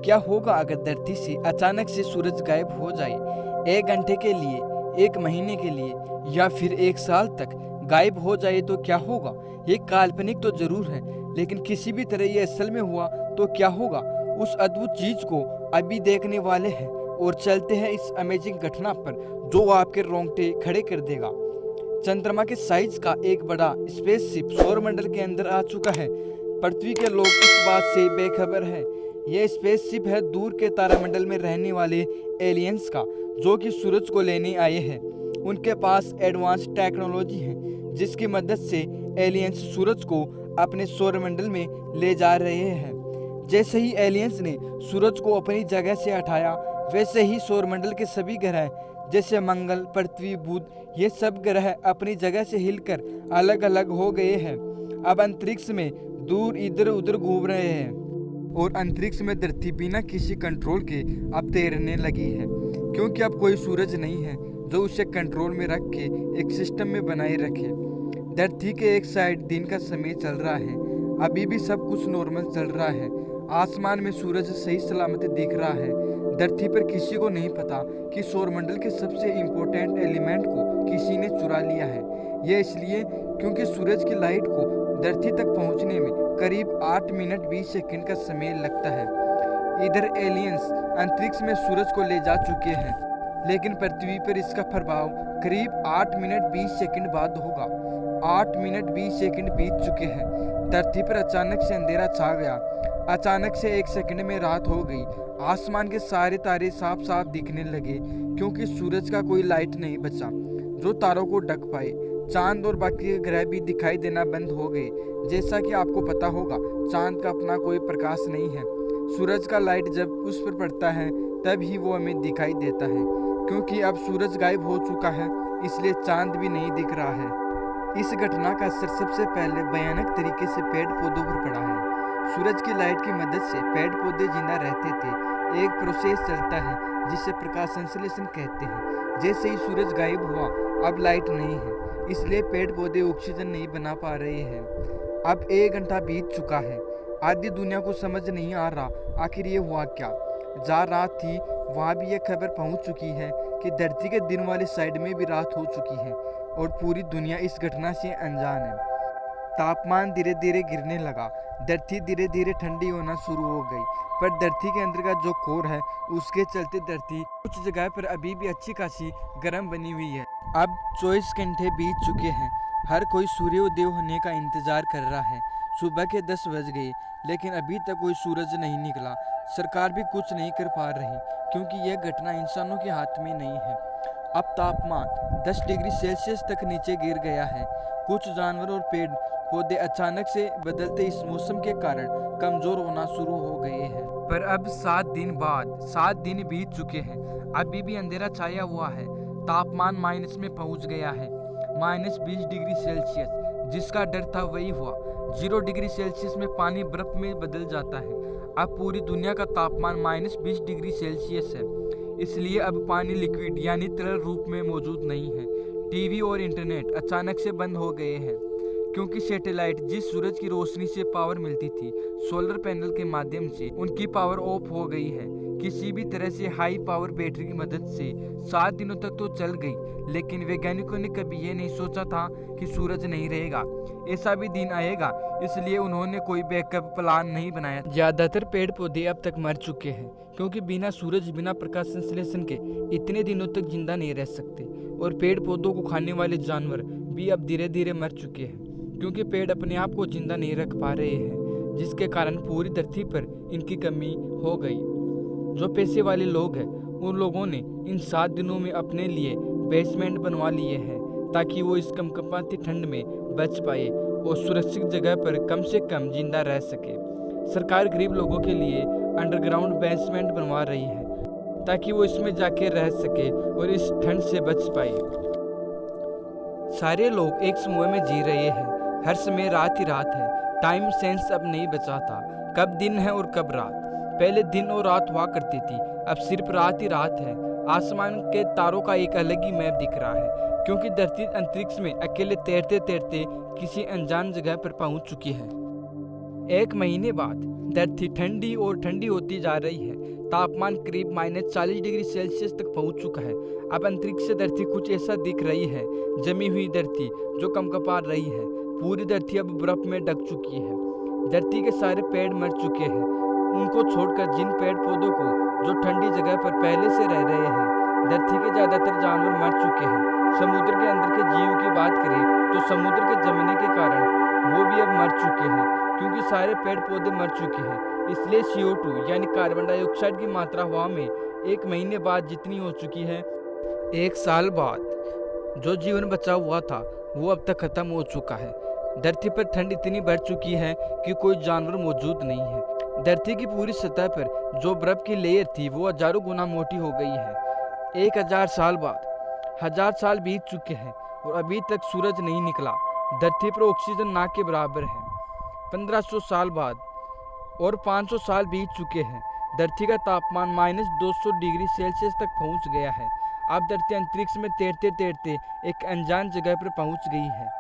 क्या होगा अगर धरती से अचानक से सूरज गायब हो जाए, 1 घंटे के लिए, 1 महीने के लिए या फिर 1 साल तक गायब हो जाए तो क्या होगा। ये काल्पनिक तो जरूर है, लेकिन किसी भी तरह ये असल में हुआ तो क्या होगा। उस अद्भुत चीज को अभी देखने वाले हैं और चलते हैं इस अमेजिंग घटना पर जो आपके रोंगटे खड़े कर देगा। चंद्रमा के साइज का एक बड़ा स्पेसशिप सौरमंडल के अंदर आ चुका है। पृथ्वी के लोग इस बात से बेखबर हैं। यह स्पेसशिप है दूर के तारामंडल में रहने वाले एलियंस का, जो कि सूरज को लेने आए हैं। उनके पास एडवांस टेक्नोलॉजी है जिसकी मदद से एलियंस सूरज को अपने सौरमंडल में ले जा रहे हैं। जैसे ही एलियंस ने सूरज को अपनी जगह से हटाया, वैसे ही सौरमंडल के सभी ग्रह जैसे मंगल, पृथ्वी, बुध, ये सब ग्रह अपनी जगह से हिलकर अलग अलग हो गए हैं। अब अंतरिक्ष में दूर इधर उधर घूम रहे हैं और अंतरिक्ष में धरती बिना किसी कंट्रोल के अब तैरने लगी है, क्योंकि अब कोई सूरज नहीं है जो उसे कंट्रोल में रख के एक सिस्टम में बनाए रखे। धरती के एक साइड दिन का समय चल रहा है, अभी भी सब कुछ नॉर्मल चल रहा है। आसमान में सूरज सही सलामत दिख रहा है। धरती पर किसी को नहीं पता कि सौरमंडल के सबसे इम्पोर्टेंट एलिमेंट को किसी ने चुरा लिया है। यह इसलिए क्योंकि सूरज की लाइट को धरती तक पहुंचने में करीब 8 मिनट 20 सेकंड का समय लगता है। इधर एलियंस अंतरिक्ष में सूरज को ले जा चुके हैं, लेकिन पृथ्वी पर इसका प्रभाव करीब 8 मिनट 20 सेकंड बाद होगा। 8 मिनट 20 सेकंड बीत चुके हैं। धरती पर अचानक से अंधेरा छा गया। अचानक से 1 सेकंड में रात हो गई। आसमान के सारे तारे साफ साफ दिखने लगे, क्योंकि सूरज का कोई लाइट नहीं बचा जो तारों को ढक पाए। चांद और बाकी के ग्रह भी दिखाई देना बंद हो गए। जैसा कि आपको पता होगा, चांद का अपना कोई प्रकाश नहीं है। सूरज का लाइट जब उस पर पड़ता है तब ही वो हमें दिखाई देता है। क्योंकि अब सूरज गायब हो चुका है, इसलिए चांद भी नहीं दिख रहा है। इस घटना का असर सबसे पहले भयानक तरीके से पेड़ पौधों पर पड़ा है। सूरज की लाइट की मदद से पेड़ पौधे जिंदा रहते थे। एक प्रोसेस चलता है जिसे प्रकाश संश्लेषण कहते हैं। जैसे ही सूरज गायब हुआ, अब लाइट नहीं है, इसलिए पेड़ पौधे ऑक्सीजन नहीं बना पा रहे हैं। अब 1 घंटा बीत चुका है। आधी दुनिया को समझ नहीं आ रहा आखिर ये हुआ क्या। जहाँ रात थी वहाँ भी ये खबर पहुँच चुकी है कि धरती के दिन वाली साइड में भी रात हो चुकी है और पूरी दुनिया इस घटना से अनजान है। तापमान धीरे धीरे गिरने लगा। धरती धीरे धीरे ठंडी होना शुरू हो गई, पर धरती के अंदर का जो कोर है उसके चलते धरती कुछ जगह पर अभी भी अच्छी खासी गर्म बनी हुई है। अब 24 घंटे बीत चुके हैं। हर कोई सूर्योदय होने का इंतजार कर रहा है। सुबह के 10 बज गए, लेकिन अभी तक कोई सूरज नहीं निकला। सरकार भी कुछ नहीं कर पा रही, क्योंकि यह घटना इंसानों के हाथ में नहीं है। अब तापमान 10 डिग्री सेल्सियस तक नीचे गिर गया है। कुछ जानवर और पेड़ पौधे अचानक से बदलते इस मौसम के कारण कमजोर होना शुरू हो गए हैं। पर अब 7 दिन बाद 7 दिन बीत चुके हैं। अभी भी अंधेरा छाया हुआ है। तापमान माइनस में पहुंच गया है, -20 डिग्री सेल्सियस। जिसका डर था वही हुआ। 0 डिग्री सेल्सियस में पानी बर्फ में बदल जाता है। अब पूरी दुनिया का तापमान -20 डिग्री सेल्सियस है। इसलिए अब पानी लिक्विड यानी तरल रूप में मौजूद नहीं है। टीवी और इंटरनेट अचानक से बंद हो गए हैं, क्योंकि सैटेलाइट जिस सूरज की रोशनी से पावर मिलती थी, सोलर पैनल के माध्यम से उनकी पावर ऑफ हो गई है। किसी भी तरह से हाई पावर बैटरी की मदद से 7 दिनों तक तो चल गई, लेकिन वैज्ञानिकों ने कभी ये नहीं सोचा था कि सूरज नहीं रहेगा। ऐसा भी दिन आएगा, इसलिए उन्होंने कोई बैकअप प्लान नहीं बनाया। ज्यादातर पेड़ पौधे अब तक मर चुके हैं, क्योंकि बिना सूरज, बिना प्रकाश संश्लेषण के इतने दिनों तक जिंदा नहीं रह सकते। और पेड़ पौधों को खाने वाले जानवर भी अब धीरे धीरे मर चुके हैं, क्योंकि पेड़ अपने आप को जिंदा नहीं रख पा रहे हैं, जिसके कारण पूरी धरती पर इनकी कमी हो गई। जो पैसे वाले लोग हैं, उन लोगों ने इन 7 दिनों में अपने लिए बेसमेंट बनवा लिए हैं, ताकि वो इस कंपकंपाती ठंड में बच पाए और सुरक्षित जगह पर कम से कम जिंदा रह सके। सरकार गरीब लोगों के लिए अंडरग्राउंड बेसमेंट बनवा रही है, ताकि वो इसमें जाके रह सके और इस ठंड से बच पाए। सारे लोग एक समूह में जी रहे हैं। हर समय रात ही रात है। टाइम सेंस अब नहीं बचा था, कब दिन है और कब रात। पहले दिन और रात हुआ करती थी, अब सिर्फ रात ही रात है। आसमान के तारों का एक अलग ही मैप दिख रहा है, क्योंकि धरती अंतरिक्ष में अकेले तैरते तैरते किसी अनजान जगह पर पहुंच चुकी है। एक महीने बाद धरती ठंडी और ठंडी होती जा रही है। तापमान करीब -40 डिग्री सेल्सियस तक पहुंच चुका है। अब अंतरिक्ष से धरती कुछ ऐसा दिख रही है, जमी हुई धरती जो कंपकपा रही है। पूरी धरती अब बर्फ में ढक चुकी है। धरती के सारे पेड़ मर चुके हैं। उनको छोड़कर जिन पेड़ पौधों को जो ठंडी जगह पर पहले से रह रहे हैं, धरती के ज्यादातर जानवर मर चुके हैं। समुद्र के अंदर के जीवों की बात करें तो समुद्र के जमने के कारण वो भी अब मर चुके हैं, क्योंकि सारे पेड़ पौधे मर चुके हैं। इसलिए CO2 यानी कार्बन डाइऑक्साइड की मात्रा हवा में एक महीने बाद जितनी हो चुकी है, एक साल बाद जो जीवन बचा हुआ था वो अब तक खत्म हो चुका है। धरती पर ठंड इतनी बढ़ चुकी है कि कोई जानवर मौजूद नहीं है। धरती की पूरी सतह पर जो बर्फ की लेयर थी वो हजारों गुना मोटी हो गई है। 1000 साल बाद 1000 साल बीत चुके हैं और अभी तक सूरज नहीं निकला। धरती पर ऑक्सीजन ना के बराबर है। 1500 साल बाद और 500 साल बीत चुके हैं। धरती का तापमान -200 डिग्री सेल्सियस तक पहुंच गया है। अब धरती अंतरिक्ष में तैरते तैरते एक अनजान जगह पर पहुंच गई है।